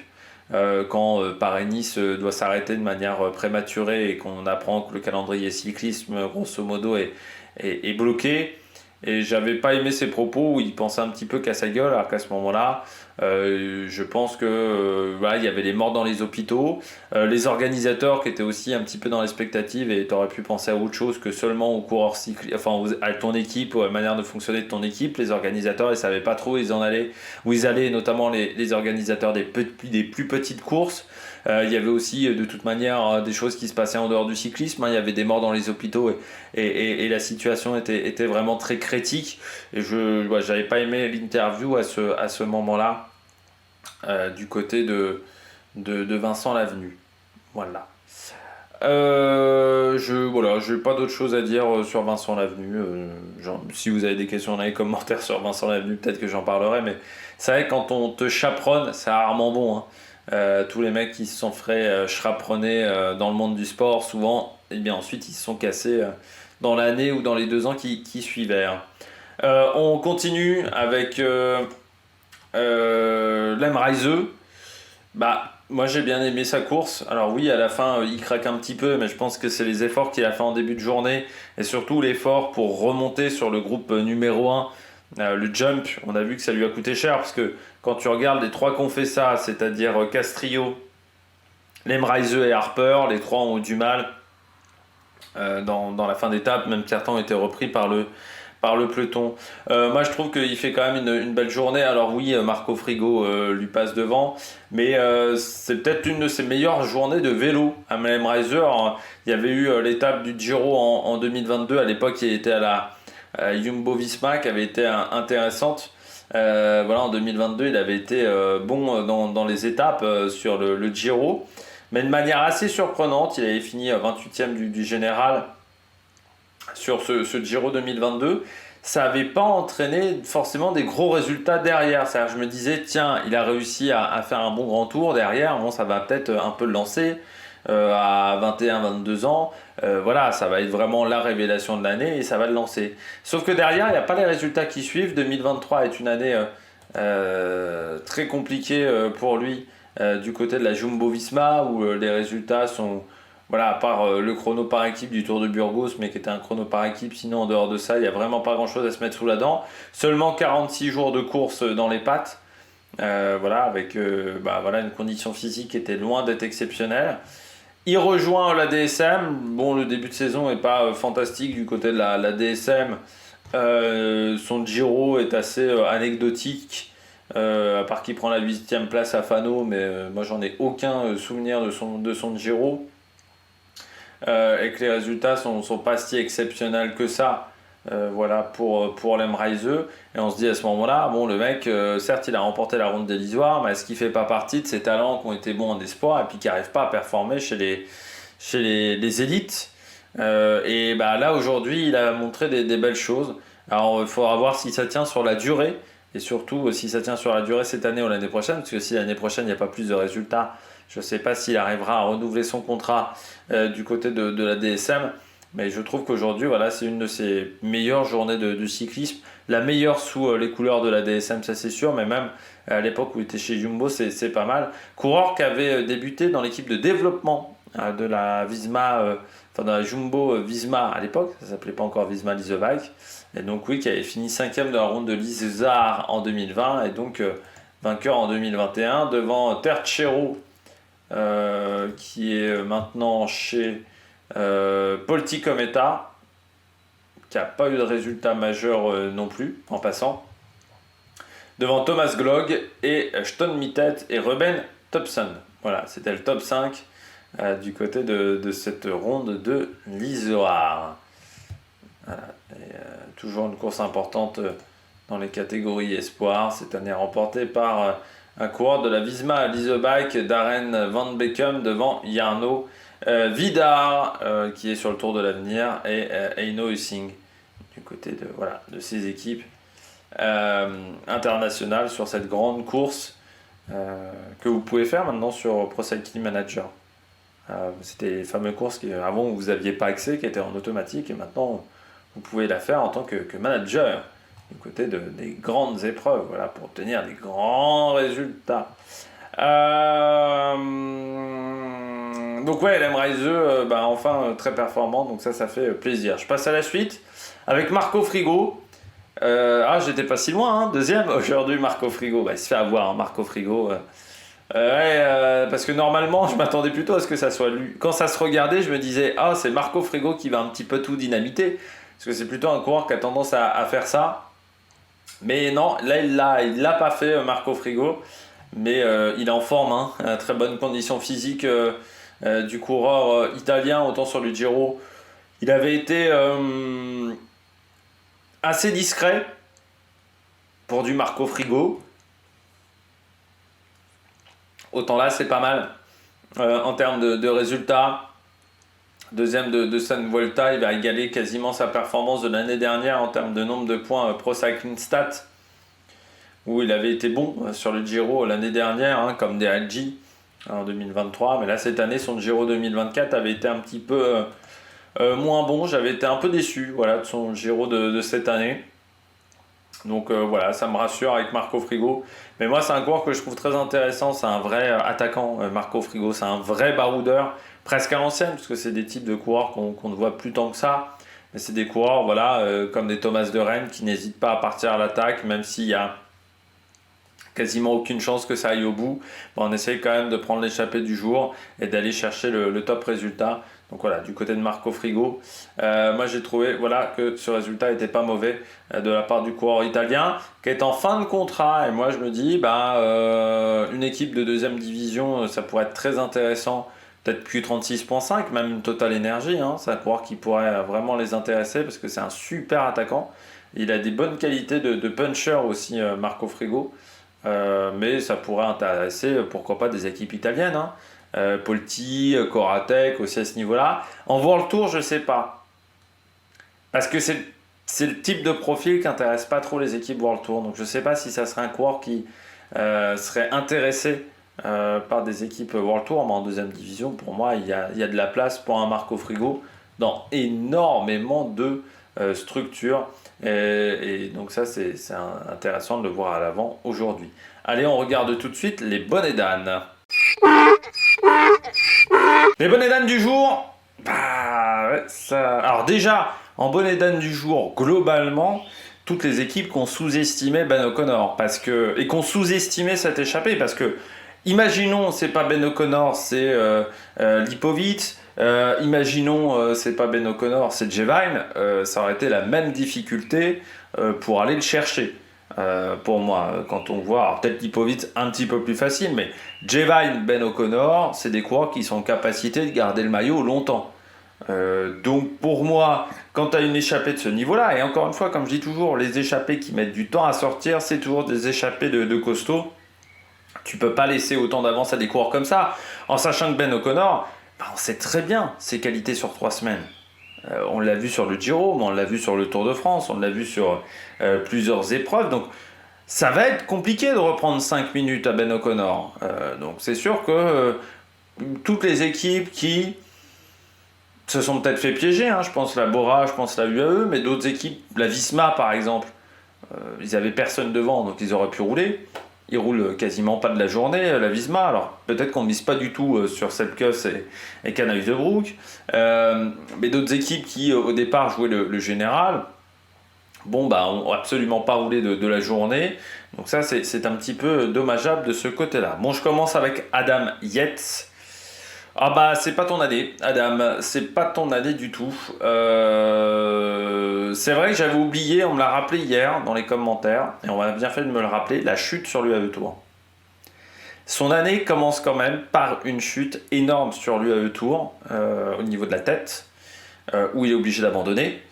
quand Paris-Nice doit s'arrêter de manière prématurée et qu'on apprend que le calendrier cyclisme grosso modo est bloqué. Et j'avais pas aimé ses propos où il pensait un petit peu qu'à sa gueule, alors qu'à ce moment-là, je pense que voilà, il y avait des morts dans les hôpitaux, les organisateurs qui étaient aussi un petit peu dans l'expectative, et tu aurais pu penser à autre chose que seulement aux coureurs cyclistes, enfin à ton équipe, ou à la manière de fonctionner de ton équipe. Les organisateurs, ils savaient pas trop où ils allaient, notamment les organisateurs des plus petites courses. Il y avait aussi de toute manière des choses qui se passaient en dehors du cyclisme, il y avait des morts dans les hôpitaux et la situation était vraiment très critique, et j'avais pas aimé l'interview à ce moment-là du côté de Vincent Lavenu. Voilà. J'ai pas d'autre chose à dire sur Vincent Lavenu. Si vous avez des questions dans les commentaires sur Vincent Lavenu, peut-être que j'en parlerai, mais c'est vrai que quand on te chaperonne, c'est rarement bon, hein. Tous les mecs qui se sont fait chaperonner dans le monde du sport, souvent, et bien ensuite ils se sont cassés dans l'année ou dans les 2 ans qui suivaient. On continue avec Lem Reise. Moi j'ai bien aimé sa course. Alors oui, à la fin il craque un petit peu, mais je pense que c'est les efforts qu'il a fait en début de journée et surtout l'effort pour remonter sur le groupe numéro 1. Le jump, on a vu que ça lui a coûté cher parce que quand tu regardes les 3 qui ont fait ça, c'est-à-dire Castrillo, Lem Reise et Harper, les 3 ont eu du mal dans la fin d'étape, même certains ont été repris par le peloton. Moi je trouve qu'il fait quand même une belle journée. Alors oui, Marco Frigo lui passe devant, mais c'est peut-être une de ses meilleures journées de vélo à Lem Reise. Il y avait eu l'étape du Giro en 2022, à l'époque il était à la Jumbo-Visma, qui avait été intéressante. En 2022 il avait été bon dans les étapes sur le Giro, mais de manière assez surprenante il avait fini 28e du général sur ce Giro 2022. Ça n'avait pas entraîné forcément des gros résultats derrière. C'est-à-dire, je me disais, tiens, il a réussi à faire un bon grand tour derrière, bon, ça va peut-être un peu le lancer. à 21-22 ans. Voilà, ça va être vraiment la révélation de l'année et ça va le lancer. Sauf que derrière, il n'y a pas les résultats qui suivent. 2023 est une année très compliquée pour lui du côté de la Jumbo-Visma où les résultats sont... Voilà, à part le chrono par équipe du Tour de Burgos, mais qui était un chrono par équipe, sinon en dehors de ça, il n'y a vraiment pas grand-chose à se mettre sous la dent. Seulement 46 jours de course dans les pattes. Voilà, avec voilà, une condition physique qui était loin d'être exceptionnelle. Il rejoint la DSM. Bon, le début de saison n'est pas fantastique du côté de la DSM. Son Giro est assez anecdotique, à part qu'il prend la 8e place à Fano, mais moi j'en ai aucun souvenir de son Giro. Et que les résultats sont pas si exceptionnels que ça. Voilà pour l'Emreise. Et on se dit à ce moment-là, bon, le mec, certes, il a remporté la ronde des l'Isoire, mais est-ce qu'il fait pas partie de ces talents qui ont été bons en espoir et puis qui n'arrivent pas à performer chez les élites. Et là, aujourd'hui, il a montré des belles choses. Alors, il faudra voir si ça tient sur la durée et surtout si ça tient sur la durée cette année ou l'année prochaine, parce que si l'année prochaine, il n'y a pas plus de résultats, je ne sais pas s'il arrivera à renouveler son contrat du côté de la DSM. Mais je trouve qu'aujourd'hui, voilà, c'est une de ses meilleures journées de cyclisme. La meilleure sous les couleurs de la DSM, ça c'est sûr. Mais même à l'époque où il était chez Jumbo, c'est pas mal. Coureur qui avait débuté dans l'équipe de développement de la Visma, dans la Jumbo Visma à l'époque. Ça s'appelait pas encore Visma Leasebike. Et donc oui, qui avait fini 5e de la ronde de l'Isar en 2020. Et donc vainqueur en 2021 devant Tercero, qui est maintenant chez... Polti Cometa, qui n'a pas eu de résultat majeur non plus, en passant, devant Thomas Glog et Ston Mittet et Ruben Thompson. Voilà, c'était le top 5 du côté de cette ronde de l'Izoard. Voilà, toujours une course importante dans les catégories espoir, cette année remportée par un coureur de la Visma Leasebike, Darren Van Beckum, devant Jarno Vidar, qui est sur le Tour de l'Avenir, et Eino Ussing du côté de ces équipes internationales sur cette grande course que vous pouvez faire maintenant sur Pro Cycling Manager. C'était les fameuses courses avant vous n'aviez pas accès, qui étaient en automatique, et maintenant vous pouvez la faire en tant que manager du côté des grandes épreuves, voilà, pour obtenir des grands résultats. Donc ouais, l'Emreise, enfin très performant, donc ça fait plaisir. Je passe à la suite avec Marco Frigo. J'étais pas si loin, hein, deuxième aujourd'hui Marco Frigo. Il se fait avoir, hein, Marco Frigo. Parce que normalement, je m'attendais plutôt à ce que ça soit lui. Quand ça se regardait, je me disais, c'est Marco Frigo qui va un petit peu tout dynamiter. Parce que c'est plutôt un coureur qui a tendance à faire ça. Mais non, là, il l'a pas fait, Marco Frigo. Mais il est en forme, hein, très bonne condition physique du coureur italien, autant sur le Giro. Il avait été assez discret pour du Marco Frigo. Autant là, c'est pas mal en termes de résultats. Deuxième de San Volta, il va égaler quasiment sa performance de l'année dernière en termes de nombre de points Pro Cycling Stats, où il avait été bon sur le Giro l'année dernière, hein, comme des Algi en 2023. Mais là, cette année, son Giro 2024 avait été un petit peu moins bon. J'avais été un peu déçu de son Giro de cette année. Donc ça me rassure avec Marco Frigo. Mais moi, c'est un coureur que je trouve très intéressant. C'est un vrai attaquant, Marco Frigo. C'est un vrai baroudeur, presque à l'ancienne, parce que c'est des types de coureurs qu'on ne voit plus tant que ça. Mais c'est des coureurs comme des Thomas de Rennes qui n'hésitent pas à partir à l'attaque, même s'il y a quasiment aucune chance que ça aille au bout. On essaye quand même de prendre l'échappée du jour et d'aller chercher le top résultat. Donc voilà, du côté de Marco Frigo, moi j'ai trouvé que ce résultat n'était pas mauvais de la part du coureur italien qui est en fin de contrat. Et moi je me dis, une équipe de deuxième division, ça pourrait être très intéressant. Peut-être Q36.5, même une Total Energy. C'est un coureur qui pourrait vraiment les intéresser parce que c'est un super attaquant. Il a des bonnes qualités de puncher aussi, Marco Frigo. Mais ça pourrait intéresser, pourquoi pas, des équipes italiennes. Polti, Coratec aussi à ce niveau-là. En World Tour, je sais pas. Parce que c'est le type de profil qui n'intéresse pas trop les équipes World Tour. Donc je sais pas si ça serait un coureur qui serait intéressé par des équipes World Tour, mais en deuxième division, pour moi, il y a de la place pour un Marco Frigo dans énormément de structures. Et donc ça, c'est intéressant de le voir à l'avant aujourd'hui. Allez, on regarde tout de suite les bonnets d'âne. Les bonnets d'âne du jour, alors déjà, en bonnet d'âne du jour, globalement, toutes les équipes qui ont sous-estimé Ben O'Connor et qui ont sous-estimé cette échappée parce que, imaginons, c'est pas Ben O'Connor, c'est Lipovic. Imaginons, c'est pas Ben O'Connor, c'est Jevine. Ça aurait été la même difficulté pour aller le chercher. Pour moi, quand on voit, alors peut-être Lipovic un petit peu plus facile, mais Jevine, Ben O'Connor, c'est des coureurs qui sont en capacité de garder le maillot longtemps. Donc pour moi, quand tu as une échappée de ce niveau-là, et encore une fois, comme je dis toujours, les échappées qui mettent du temps à sortir, c'est toujours des échappées de costauds. Tu peux pas laisser autant d'avance à des coureurs comme ça, en sachant que Ben O'Connor, on sait très bien ses qualités sur 3 semaines. On l'a vu sur le Giro, mais on l'a vu sur le Tour de France, on l'a vu sur plusieurs épreuves. Donc ça va être compliqué de reprendre 5 minutes à Ben O'Connor. Donc c'est sûr que toutes les équipes qui se sont peut-être fait piéger, je pense la Bora, je pense la UAE, mais d'autres équipes, la Visma par exemple, ils avaient personne devant, donc ils auraient pu rouler. Ils roulent quasiment pas de la journée, la Visma. Alors peut-être qu'on ne mise pas du tout sur Sepp-Kuss et Canaille de Broek. Mais d'autres équipes qui au départ jouaient le général, ont absolument pas roulé de la journée. Donc ça c'est un petit peu dommageable de ce côté-là. Bon, je commence avec Adam Yates. C'est pas ton année, Adam, c'est pas ton année du tout. C'est vrai que j'avais oublié, on me l'a rappelé hier dans les commentaires, et on m'a bien fait de me le rappeler, la chute sur l'UAE Tour. Son année commence quand même par une chute énorme sur l'UAE Tour, au niveau de la tête, où il est obligé d'abandonner.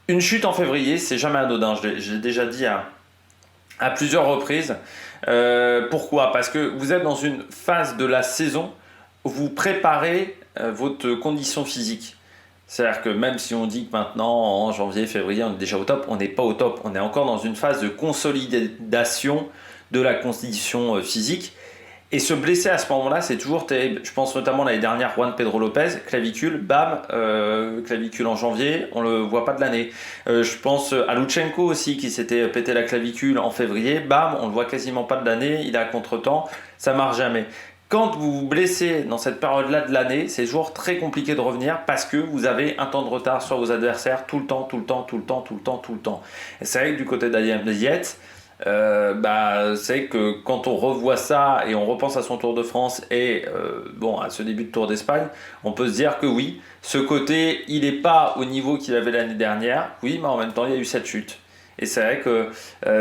Une chute en février, c'est jamais anodin, j'ai déjà dit à plusieurs reprises. Pourquoi ? Parce que vous êtes dans une phase de la saison où vous préparez votre condition physique. C'est-à-dire que même si on dit que maintenant, en janvier, février, on est déjà au top, on n'est pas au top. On est encore dans une phase de consolidation de la condition physique. Et se blesser à ce moment-là, c'est toujours terrible. Je pense notamment l'année dernière, Juan Pedro Lopez, clavicule, clavicule en janvier, on ne le voit pas de l'année. Je pense à Lutsenko aussi, qui s'était pété la clavicule en février, on ne le voit quasiment pas de l'année, il est à contre-temps, ça ne marche jamais. Quand vous vous blessez dans cette période-là de l'année, c'est toujours très compliqué de revenir parce que vous avez un temps de retard sur vos adversaires tout le temps. Et c'est vrai que du côté d'Adam Yates, c'est que quand on revoit ça et on repense à son Tour de France et à ce début de Tour d'Espagne, on peut se dire que oui, ce côté, il n'est pas au niveau qu'il avait l'année dernière, oui, mais en même temps, il y a eu cette chute. Et c'est vrai que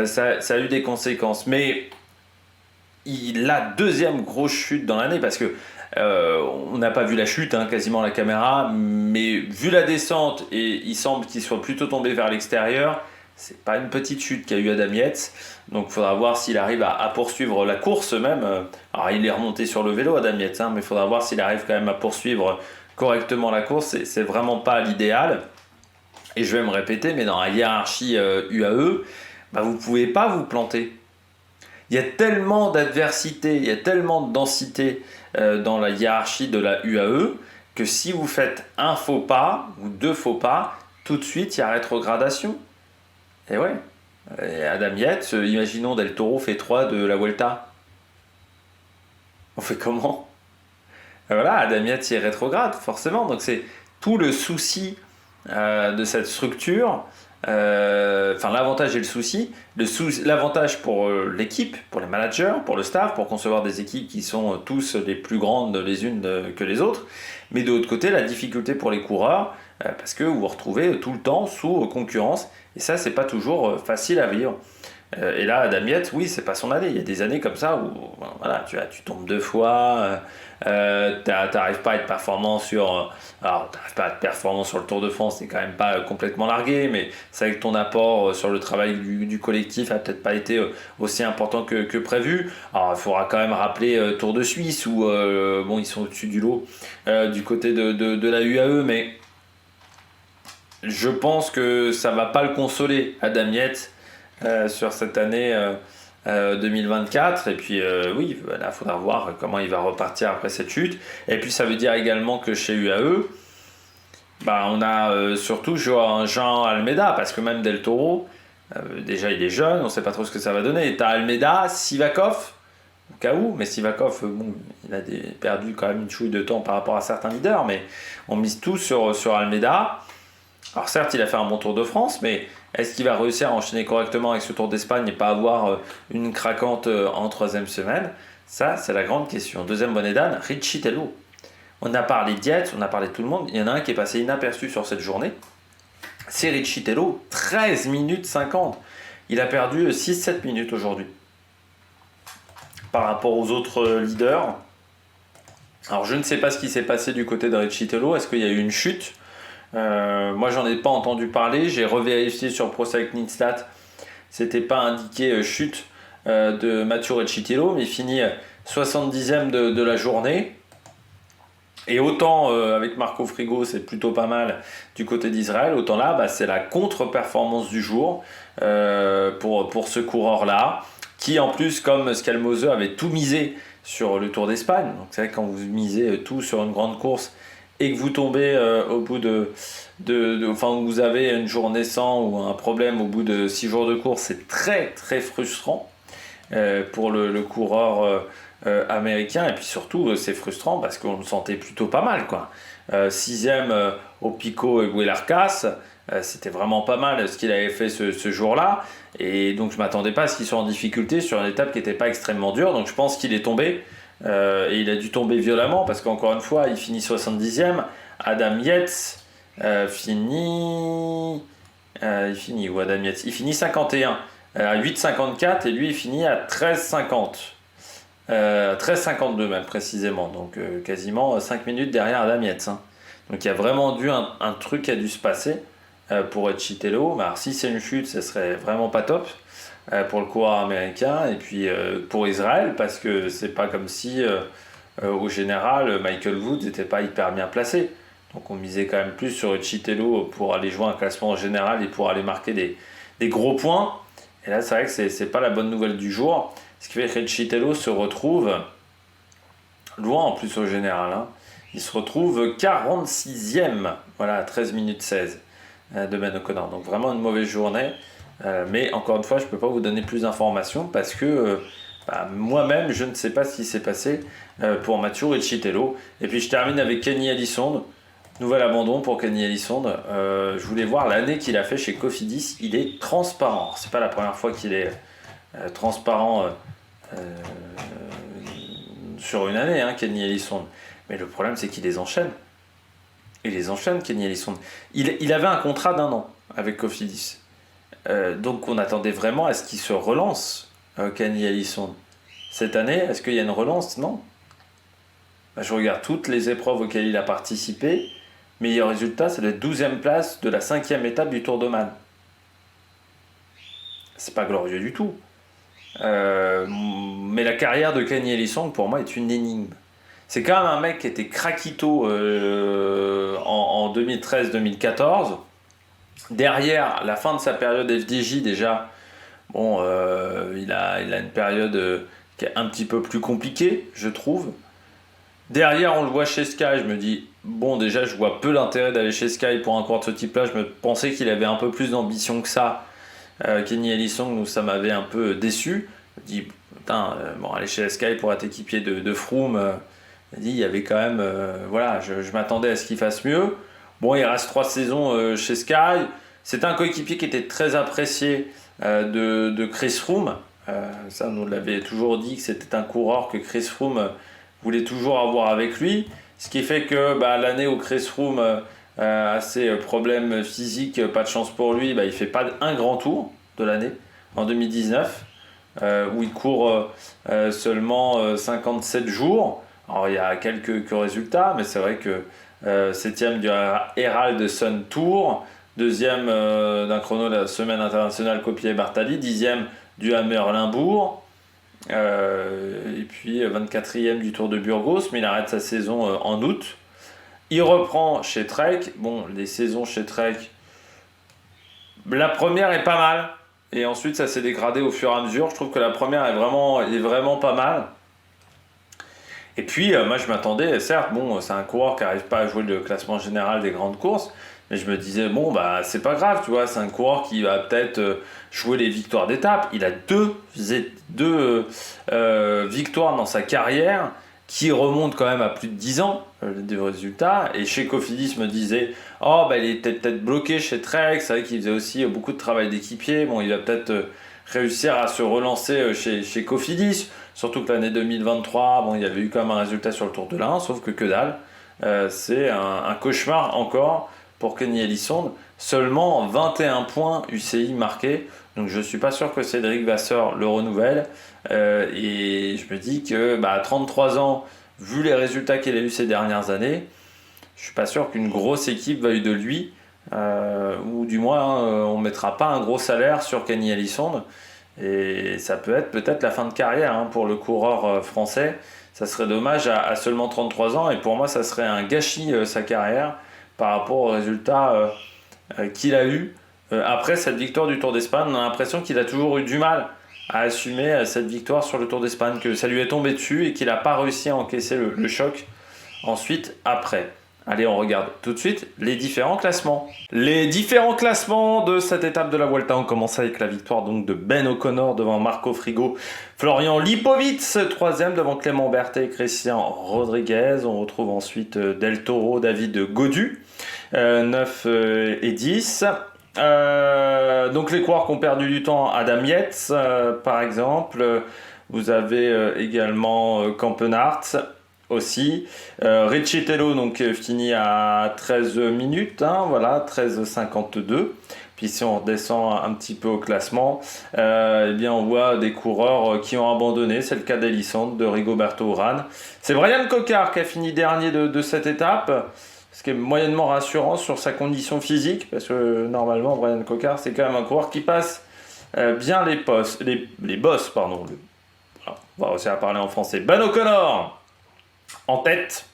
ça a eu des conséquences. Mais la deuxième grosse chute dans l'année, parce que on n'a pas vu la chute, quasiment à la caméra, mais vu la descente, et il semble qu'il soit plutôt tombé vers l'extérieur, c'est pas une petite chute qu'a eu Adam Yates, donc il faudra voir s'il arrive à poursuivre la course même. Alors il est remonté sur le vélo Adam Yates, mais il faudra voir s'il arrive quand même à poursuivre correctement la course, c'est vraiment pas l'idéal. Et je vais me répéter, mais dans la hiérarchie UAE, vous pouvez pas vous planter. Il y a tellement d'adversité, il y a tellement de densité dans la hiérarchie de la UAE que si vous faites un faux pas ou 2 faux pas, tout de suite il y a rétrogradation. Et ouais, et Adam Yates, imaginons Del Toro fait 3 de la Vuelta. On fait comment ? Et voilà, Adam Yates il est rétrograde forcément, donc c'est tout le souci de cette structure. L'avantage et le souci. L'avantage pour l'équipe, pour les managers, pour le staff, pour concevoir des équipes qui sont tous les plus grandes les unes que les autres. Mais de l'autre côté, la difficulté pour les coureurs, parce que vous vous retrouvez tout le temps sous concurrence. Et ça, c'est pas toujours facile à vivre. Et là, Adam Yates, oui, c'est pas son année. Il y a des années comme ça où tu tombes 2 fois, t'arrives pas à être performant sur le Tour de France, c'est quand même pas complètement largué, mais c'est vrai que ton apport sur le travail du collectif a peut-être pas été aussi important que prévu. Alors il faudra quand même rappeler Tour de Suisse où ils sont au-dessus du lot du côté de la UAE, mais je pense que ça va pas le consoler, Adam Yates, sur cette année 2024. Et puis oui, là, il faudra voir comment il va repartir après cette chute. Et puis ça veut dire également que chez UAE, on a surtout Jean Almeida, parce que même Del Toro, déjà il est jeune, on ne sait pas trop ce que ça va donner. Tu as Almeida, Sivakov, au cas où, mais Sivakov, il a perdu quand même une chouille de temps par rapport à certains leaders, mais on mise tout sur Almeida. Alors certes, il a fait un bon Tour de France, mais est-ce qu'il va réussir à enchaîner correctement avec ce Tour d'Espagne et pas avoir une craquante en troisième semaine? Ça, c'est la grande question. Deuxième bonnet d'âne, Richitello. On a parlé d'Yates, on a parlé de tout le monde. Il y en a un qui est passé inaperçu sur cette journée. C'est Richitello, 13 minutes 50. Il a perdu 6-7 minutes aujourd'hui par rapport aux autres leaders. Alors je ne sais pas ce qui s'est passé du côté de Richitello. Est-ce qu'il y a eu une chute? Moi j'en ai pas entendu parler. J'ai revérifié sur Pro Cycling Stats. C'était pas indiqué chute de Matteo Richitello, mais il finit 70e de la journée. Et autant avec Marco Frigo c'est plutôt pas mal du côté d'Israël, autant là c'est la contre-performance du jour pour ce coureur-là, qui en plus, comme Scalmose, avait tout misé sur le Tour d'Espagne. Donc c'est vrai que quand vous misez tout sur une grande course et que vous tombez au bout vous avez une journée sans ou un problème au bout de 6 jours de course, c'est très très frustrant pour le coureur américain. Et puis surtout c'est frustrant parce qu'on le sentait plutôt pas mal, quoi. 6e au Pico et Guillercas, c'était vraiment pas mal ce qu'il avait fait ce jour-là, et donc je m'attendais pas à ce qu'il soit en difficulté sur une étape qui n'était pas extrêmement dure. Donc je pense qu'il est tombé et il a dû tomber violemment parce qu'encore une fois il finit 70e. Adam Yates finit où Adam Yates? Il finit 51 à 8,54 et lui il finit à 13,50. 13,52 même précisément, donc quasiment 5 minutes derrière Adam Yates, hein. Donc il y a vraiment un truc qui a dû se passer pour Richitello. Alors si c'est une chute, ce serait vraiment pas top pour le coureur américain, et puis pour Israël, parce que c'est pas comme si au général Michael Woods n'était pas hyper bien placé. Donc on misait quand même plus sur Richitello pour aller jouer un classement général et pour aller marquer des gros points. Et là c'est vrai que c'est pas la bonne nouvelle du jour. Ce qui fait que Richitello se retrouve loin en plus au général, hein. Il se retrouve 46e, voilà, à 13 minutes 16 de Ben O'Connor. Donc vraiment une mauvaise journée. Mais encore une fois, je ne peux pas vous donner plus d'informations parce que moi-même, je ne sais pas ce qui s'est passé pour Matteo Richitello. Et puis je termine avec Kenny Elissonde. Nouvel abandon pour Kenny Elissonde. Je voulais voir l'année qu'il a fait chez Cofidis. Il est transparent. C'est pas la première fois qu'il est transparent sur une année, hein, Kenny Elissonde. Mais le problème, c'est qu'il les enchaîne. Il les enchaîne, Kenny Elissonde. Il avait un contrat d'1 an avec Cofidis. Donc on attendait vraiment à ce qu'il se relance, Kenny Elissonde. Cette année, est-ce qu'il y a une relance? Non. Je regarde toutes les épreuves auxquelles il a participé. Meilleur résultat, c'est la 12e place de la 5e étape du Tour d'Oman. C'est pas glorieux du tout. Mais la carrière de Kenny Elissonde, pour moi, est une énigme. C'est quand même un mec qui était craquito en 2013-2014. Derrière, la fin de sa période FDJ, déjà, il a une période qui est un petit peu plus compliquée, je trouve. Derrière, on le voit chez Sky, je me dis, déjà, je vois peu l'intérêt d'aller chez Sky pour un coureur de ce type-là. Je me pensais qu'il avait un peu plus d'ambition que ça. Kenny Elissonde, ça m'avait un peu déçu. Je me dis, aller chez Sky pour être équipier de Froome, il y avait quand même, je m'attendais à ce qu'il fasse mieux. Il reste 3 saisons chez Sky. C'est un coéquipier qui était très apprécié de Chris Froome. Ça, on l'avait toujours dit que c'était un coureur que Chris Froome voulait toujours avoir avec lui. Ce qui fait que l'année où Chris Froome a ses problèmes physiques, pas de chance pour lui, il fait pas un grand tour de l'année en 2019, où il court seulement 57 jours. Alors il y a quelques résultats, mais c'est vrai que 7e du Herald Sun Tour, 2e d'un chrono de la semaine internationale Copier-Bartali, 10e du Hammer Limbourg, et puis 24e du Tour de Burgos, mais il arrête sa saison en août. Il reprend chez Trek. Les saisons chez Trek, la première est pas mal. Et ensuite, ça s'est dégradé au fur et à mesure. Je trouve que la première est vraiment pas mal. Et puis, moi, je m'attendais, certes, bon, c'est un coureur qui n'arrive pas à jouer le classement général des grandes courses, mais je me disais, bon, bah, c'est pas grave, tu vois, c'est un coureur qui va peut-être jouer les victoires d'étape. Il a deux victoires dans sa carrière qui remontent quand même à plus de 10 ans de résultats. Et chez Cofidis me disait, oh, bah, il était peut-être bloqué chez Trek, c'est vrai qu'il faisait aussi beaucoup de travail d'équipier. Bon, il va peut-être réussir à se relancer chez Cofidis. Surtout que l'année 2023, bon, il y avait eu quand même un résultat sur le Tour de l'Ain, sauf que dalle. C'est un cauchemar encore pour Kenny Elissonde. Seulement 21 points UCI marqués. Donc je ne suis pas sûr que Cédric Vasseur le renouvelle. Et je me dis que à 33 ans, vu les résultats qu'il a eu ces dernières années, je ne suis pas sûr qu'une grosse équipe veuille de lui. Ou du moins, on ne mettra pas un gros salaire sur Kenny Elissonde. Et ça peut être peut-être la fin de carrière pour le coureur français. Ça serait dommage à seulement 33 ans. Et pour moi, ça serait un gâchis sa carrière par rapport aux résultats qu'il a eu. Après cette victoire du Tour d'Espagne, on a l'impression qu'il a toujours eu du mal à assumer cette victoire sur le Tour d'Espagne, que ça lui est tombé dessus et qu'il n'a pas réussi à encaisser le choc ensuite après. Allez, on regarde tout de suite les différents classements. Les différents classements de cette étape de la Vuelta, on commence avec la victoire donc de Ben O'Connor devant Marco Frigo, Florian Lipovitz, troisième devant Clément Berthet et Christian Rodriguez. On retrouve ensuite Del Toro, David Gaudu, 9 et 10. Donc les coureurs qui ont perdu du temps, Adam Yates par exemple. Vous avez également Campenart aussi. Richie Tello donc fini à 13 minutes, voilà, 13,52. Puis si on redescend un petit peu au classement, eh bien on voit des coureurs qui ont abandonné. C'est le cas d'Elissonde, de Rigoberto Urán. C'est Brian Cocard qui a fini dernier de cette étape, ce qui est moyennement rassurant sur sa condition physique, parce que normalement Brian Cocard c'est quand même un coureur qui passe bien les bosses. Pardon. Alors, on va réussir à parler en français. Ben O'Connor en tête,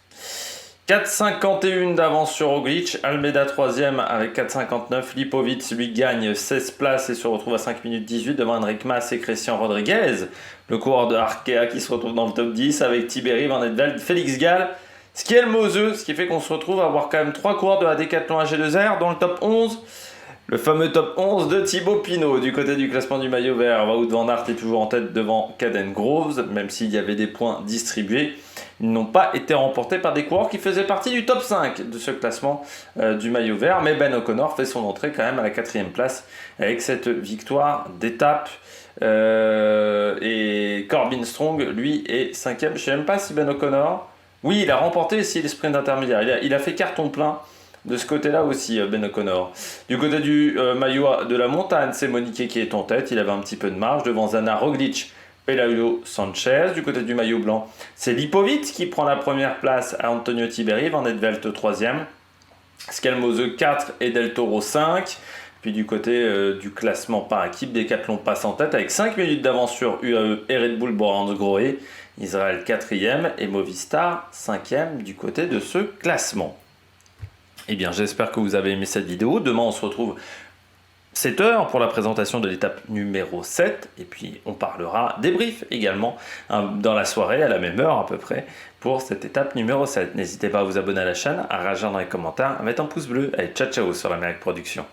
4,51 d'avance sur Roglic. Almeida 3ème avec 4,59. Lipovitz lui gagne 16 places et se retrouve à 5 minutes 18 devant Enric Mas et Christian Rodriguez, le coureur de Arkea qui se retrouve dans le top 10 avec Tiberi, Van Edveld, Félix Gall, Skiel Moseux, ce qui fait qu'on se retrouve à avoir quand même 3 coureurs de la Decathlon AG2R dans le top 11. Le fameux top 11 de Thibaut Pinot. Du côté du classement du maillot vert, Wout van Aert est toujours en tête devant Caden Groves, même s'il y avait des points distribués. Ils n'ont pas été remportés par des coureurs qui faisaient partie du top 5 de ce classement du maillot vert. Mais Ben O'Connor fait son entrée quand même à la 4e place avec cette victoire d'étape. Et Corbin Strong, lui, est 5e. Je ne sais même pas si Ben O'Connor... Oui, il a remporté aussi les sprints intermédiaires. Il a fait carton plein de ce côté-là aussi, Ben O'Connor. Du côté du maillot de la montagne, c'est Monique qui est en tête. Il avait un petit peu de marge devant Zana Roglic et Laulo Sanchez. Du côté du maillot blanc, c'est Lipovitz qui prend la première place à Antonio Tiberi, Van Edveld 3ème, Skelmose 4 et Del Toro 5. Puis du côté du classement par équipe, Decathlon passe en tête avec 5 minutes d'avance sur UAE et Red Bull Borans-Grohe. Israël 4ème et Movistar 5ème du côté de ce classement. Eh bien, j'espère que vous avez aimé cette vidéo. Demain, on se retrouve 7h pour la présentation de l'étape numéro 7. Et puis, on parlera débrief également dans la soirée, à la même heure à peu près, pour cette étape numéro 7. N'hésitez pas à vous abonner à la chaîne, à réagir dans les commentaires, à mettre un pouce bleu. Allez, ciao, ciao sur l'Amérique Production.